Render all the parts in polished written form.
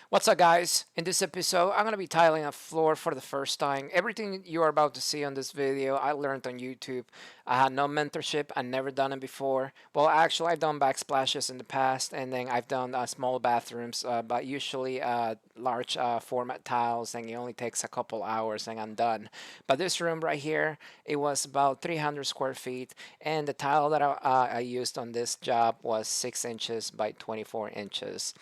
What's up, guys? In this episode, I'm going to be tiling a floor for the first time. Everything you are about to see on this video, I learned on YouTube. I had no mentorship. I never done it before. Well, actually, I've done backsplashes in the past, and then I've done small bathrooms, but usually large format tiles, and it only takes a couple hours, and I'm done. But this room right here, it was about 300 square feet, and the tile that I used on this job was 6 inches by 24 inches.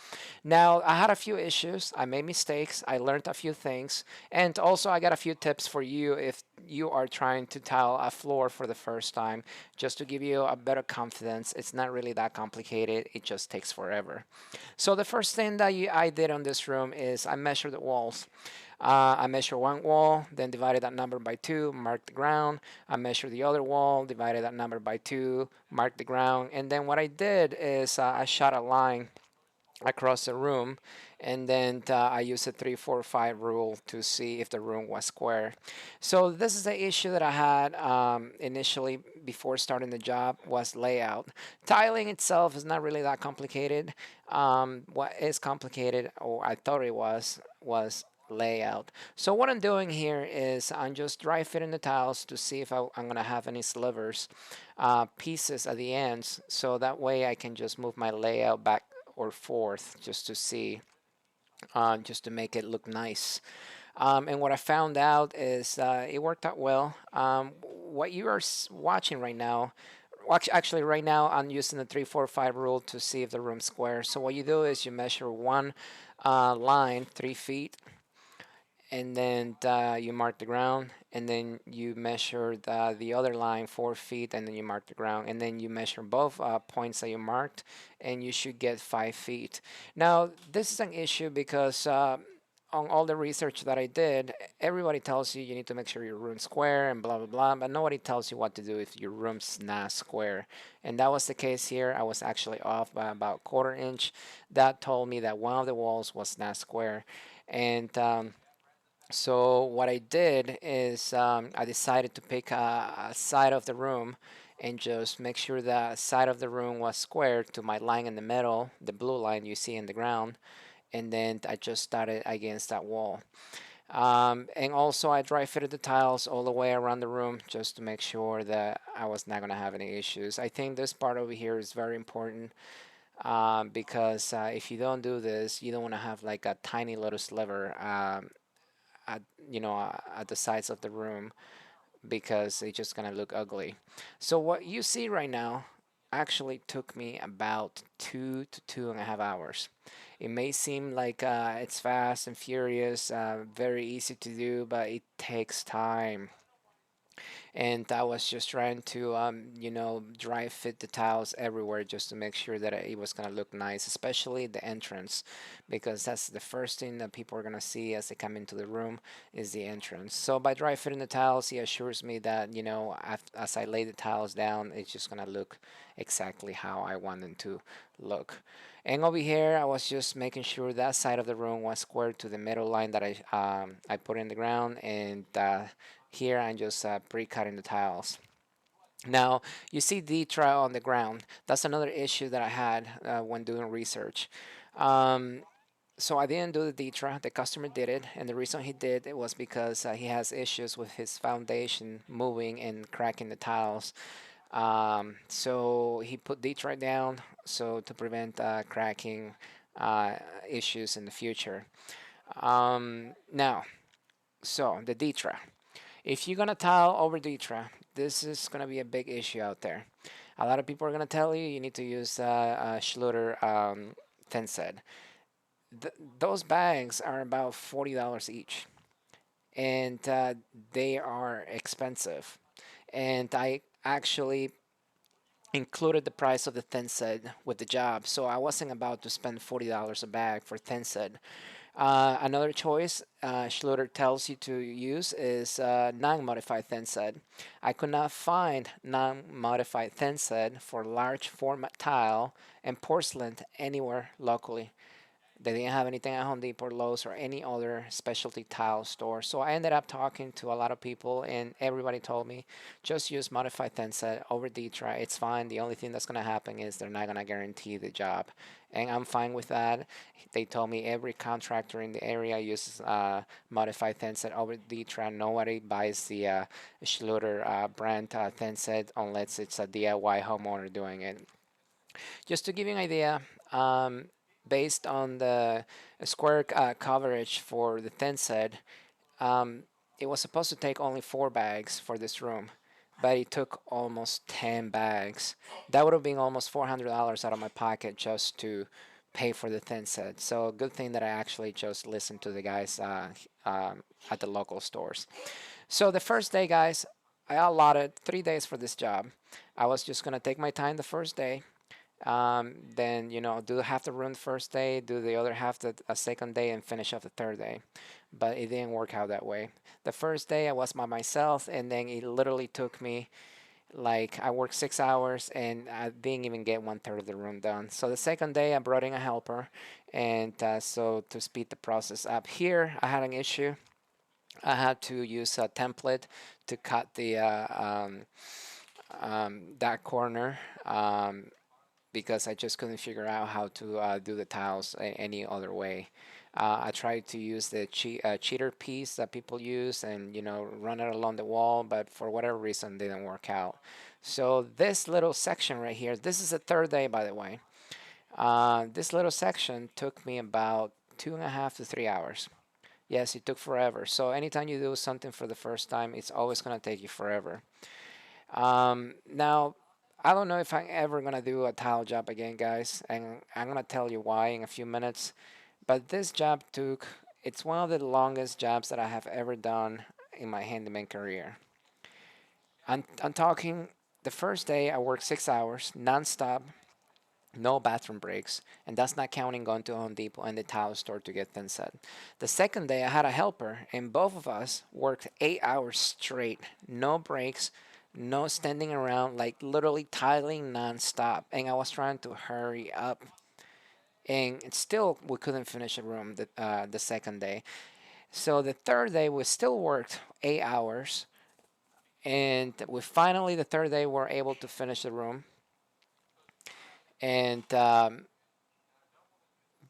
Now, I had a few issues. I made mistakes. I learned a few things. And also, I got a few tips for you if you are trying to tile a floor for the first time, just to give you a better confidence. It's not really that complicated, it just takes forever. So, the first thing that I did on this room is I measured the walls. I measured one wall, then divided that number by two, marked the ground. I measured the other wall, divided that number by two, marked the ground. And then what I did is I shot a line across the room, and then I use a 3-4-5 rule to see if the room was square. So this is the issue that I had initially before starting the job, was layout. Tiling itself is not really that complicated. What is complicated, or I thought it was layout. So what I'm doing here is I'm just dry fitting the tiles to see if I'm gonna have any slivers pieces at the ends, so that way I can just move my layout back or forth just to see, just to make it look nice. And what I found out is it worked out well. What you are watching right now, actually right now I'm using the 3-4-5 rule to see if the room's square. So what you do is you measure one line 3 feet, and then you mark the ground, and then you measure the other line 4 feet, and then you mark the ground, and then you measure both points that you marked, and you should get 5 feet. Now this is an issue because on all the research that I did, everybody tells you need to make sure your room's square and blah blah blah, but nobody tells you what to do if your room's not square. And that was the case here. I was actually off by about quarter inch. That told me that one of the walls was not square. And so what I did is I decided to pick a side of the room and just make sure that side of the room was square to my line in the middle, the blue line you see in the ground, and then I just started against that wall. And also I dry fitted the tiles all the way around the room just to make sure that I was not going to have any issues. I think this part over here is very important because if you don't do this, you don't want to have like a tiny little sliver at at the sides of the room, because it's just gonna look ugly. So what you see right now actually took me about 2 to 2.5 hours. It may seem like it's fast and furious, very easy to do, but it takes time. And I was just trying to dry fit the tiles everywhere just to make sure that it was gonna look nice, especially the entrance, because that's the first thing that people are gonna see as they come into the room is the entrance. So by dry fitting the tiles, he assures me that as I lay the tiles down, it's just gonna look exactly how I want them to look. And over here, I was just making sure that side of the room was square to the middle line that I put in the ground, and here I'm just pre-cutting the tiles. Now you see Detra on the ground. That's another issue that I had when doing research. Um, so I didn't do the Detra. The customer did it, and the reason he did it was because he has issues with his foundation moving and cracking the tiles. So he put Detra down so to prevent cracking uh, issues in the future. Now, so the Detra. If you're gonna tile over Detra, this is gonna be a big issue out there. A lot of people are gonna tell you need to use Schluter thin set. Those bags are about $40 each, and they are expensive. And I actually included the price of the thin set with the job, so I wasn't about to spend $40 a bag for thin set. Another choice Schluter tells you to use is non-modified thin set. I could not find non-modified thin set for large format tile and porcelain anywhere locally. They didn't have anything at Home Depot, Lowe's, or any other specialty tile store. So I ended up talking to a lot of people, and everybody told me just use modified thinset over D-try. It's fine. The only thing that's gonna happen is they're not gonna guarantee the job, and I'm fine with that. They told me every contractor in the area uses modified thinset over D-try. Nobody buys the Schluter brand thinset unless it's a DIY homeowner doing it. Just to give you an idea, um, based on the square coverage for the thin set, um, it was supposed to take only 4 bags for this room, but it took almost 10 bags. That would have been almost $400 out of my pocket just to pay for the thin set. So good thing that I actually just listened to the guys at the local stores. So the first day, guys, I allotted 3 days for this job. I was just gonna take my time the first day, then do half the room the first day, do the other half the a second day, and finish off the third day. But it didn't work out that way. The first day I was by myself, and then it literally took me like I worked 6 hours, and I didn't even get one third of the room done. So the second day I brought in a helper, and so to speed the process up. Here I had an issue. I had to use a template to cut the that corner. Because I just couldn't figure out how to do the tiles any other way. I tried to use the cheater piece that people use and run it along the wall, but for whatever reason didn't work out. So this little section right here, this is the third day, by the way. This little section took me about 2.5 to 3 hours. Yes, it took forever. So anytime you do something for the first time, it's always going to take you forever. Now, I don't know if I'm ever gonna do a tile job again, guys, and I'm gonna tell you why in a few minutes. But this job it's one of the longest jobs that I have ever done in my handyman career. I'm talking the first day I worked 6 hours non-stop, no bathroom breaks, and that's not counting going to Home Depot and the tile store to get things set. The second day I had a helper, and both of us worked 8 hours straight, no breaks, no standing around, like literally tiling nonstop. And I was trying to hurry up, and still we couldn't finish a room the second day. So the third day we still worked 8 hours, and we finally the third day were able to finish the room. And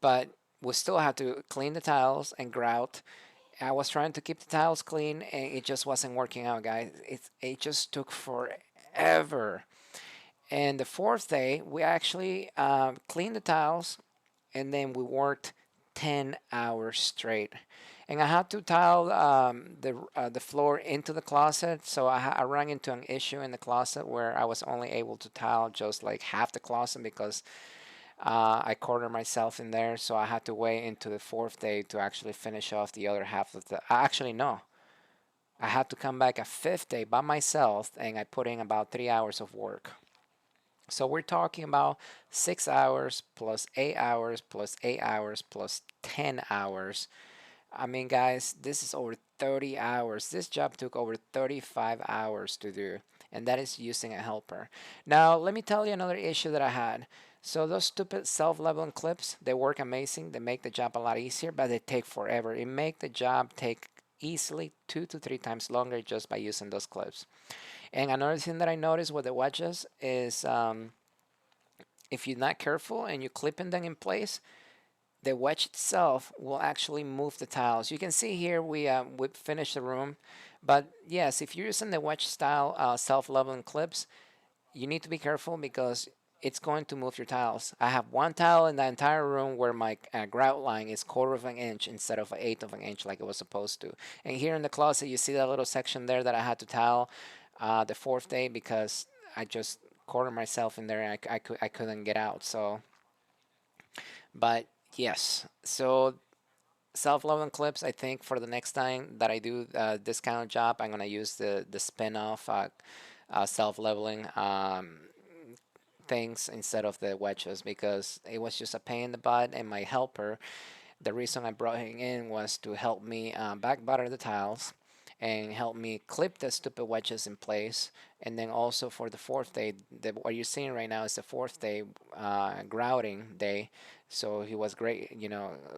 but we still had to clean the tiles and grout. I was trying to keep the tiles clean, and it just wasn't working out, guys. It just took forever. And the fourth day, we actually cleaned the tiles, and then we worked 10 hours straight. And I had to tile the floor into the closet, so I ran into an issue in the closet where I was only able to tile just like half the closet because I cornered myself in there, so I had to wait into the fourth day to actually finish off the other half of the. Actually, no. I had to come back a fifth day by myself, and I put in about 3 hours of work. So we're talking about 6 hours plus 8 hours plus 8 hours plus 10 hours. I mean, guys, this is over 30 hours. This job took over 35 hours to do, and that is using a helper. Now, let me tell you another issue that I had. So those stupid self-leveling clips, they work amazing. They make the job a lot easier, but they take forever. It make the job take easily 2 to 3 times longer just by using those clips. And another thing that I noticed with the wedges is if you're not careful and you're clipping them in place, the wedge itself will actually move the tiles. You can see here we finished the room, but yes, if you're using the wedge style self-leveling clips, you need to be careful because it's going to move your tiles. I have one tile in the entire room where my grout line is quarter of an inch instead of an eighth of an inch like it was supposed to. And here in the closet, you see that little section there that I had to tile the fourth day because I just cornered myself in there and I couldn't get out. So, but yes, so self-leveling clips. I think for the next time that I do this kind of job, I'm gonna use the spin-off self-leveling things instead of the wedges because it was just a pain in the butt. And my helper, the reason I brought him in was to help me back butter the tiles and helped me clip the stupid wedges in place. And then also for the fourth day, what you're seeing right now is the fourth day, grouting day. So he was great,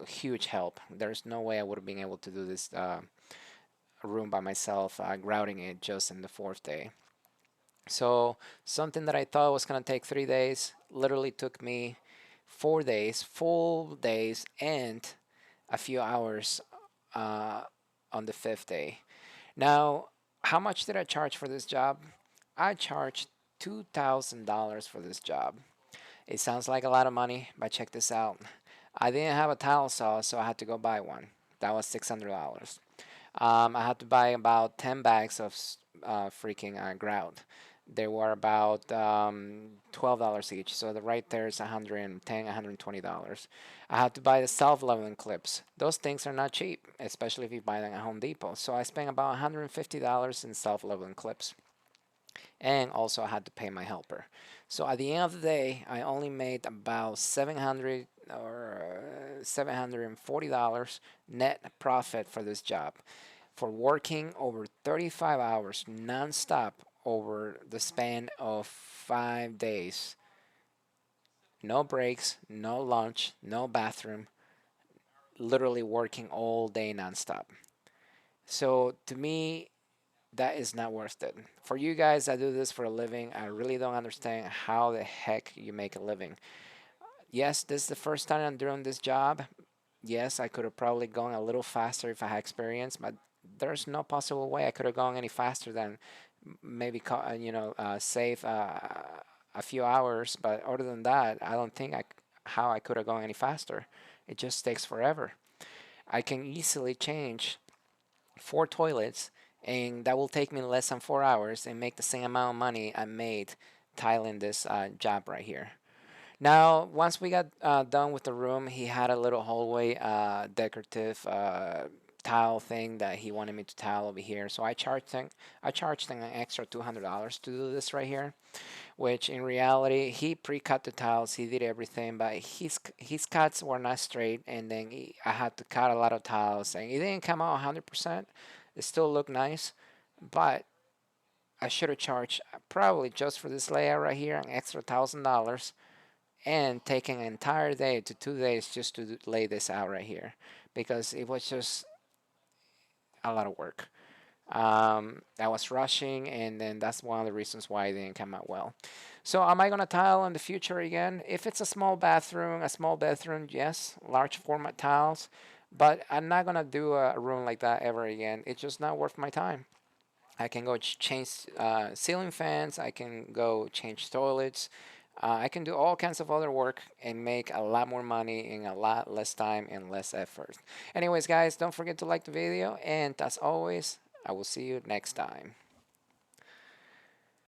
huge help. There's no way I would have been able to do this room by myself, grouting it just in the fourth day. So something that I thought was gonna take 3 days literally took me 4 days, full days, and a few hours uh, on the fifth day. Now, how much did I charge for this job? I charged $2,000 for this job. It sounds like a lot of money, but check this out. I didn't have a towel saw, so I had to go buy one. That was $600. I had to buy about 10 bags of freaking grout. They were about $12 each, so the right there is 110, $120. I had to buy the self-leveling clips. Those things are not cheap, especially if you buy them at Home Depot. So I spent about $150 in self-leveling clips, and also I had to pay my helper. So at the end of the day, I only made about 700 or $740 net profit for this job, for working over 35 hours nonstop over the span of 5 days. No breaks, no lunch, no bathroom, literally working all day nonstop. So to me, that is not worth it. For you guys that do this for a living, I really don't understand how the heck you make a living. Yes, this is the first time I'm doing this job. Yes, I could have probably gone a little faster if I had experience, but there's no possible way I could have gone any faster than maybe save a few hours. But other than that, I don't think how I could have gone any faster. It just takes forever. I can easily change 4 toilets, and that will take me less than 4 hours and make the same amount of money I made tiling this job right here. Now, once we got done with the room, he had a little hallway decorative tile thing that he wanted me to tile over here. So I charged him an extra $200 to do this right here, which in reality, he pre-cut the tiles, he did everything, but his cuts were not straight, and then I had to cut a lot of tiles, and it didn't come out 100%. It still looked nice, but I should have charged probably just for this layout right here an extra $1,000 and taking an entire day to 2 days just to lay this out right here, because it was just a lot of work. I was rushing, and then that's one of the reasons why it didn't come out well. So, am I gonna tile in the future again? If it's a small bedroom, yes, large format tiles, but I'm not gonna do a room like that ever again. It's just not worth my time. I can go change ceiling fans. I can go change toilets. I can do all kinds of other work and make a lot more money in a lot less time and less effort. Anyways, guys, don't forget to like the video. And as always, I will see you next time.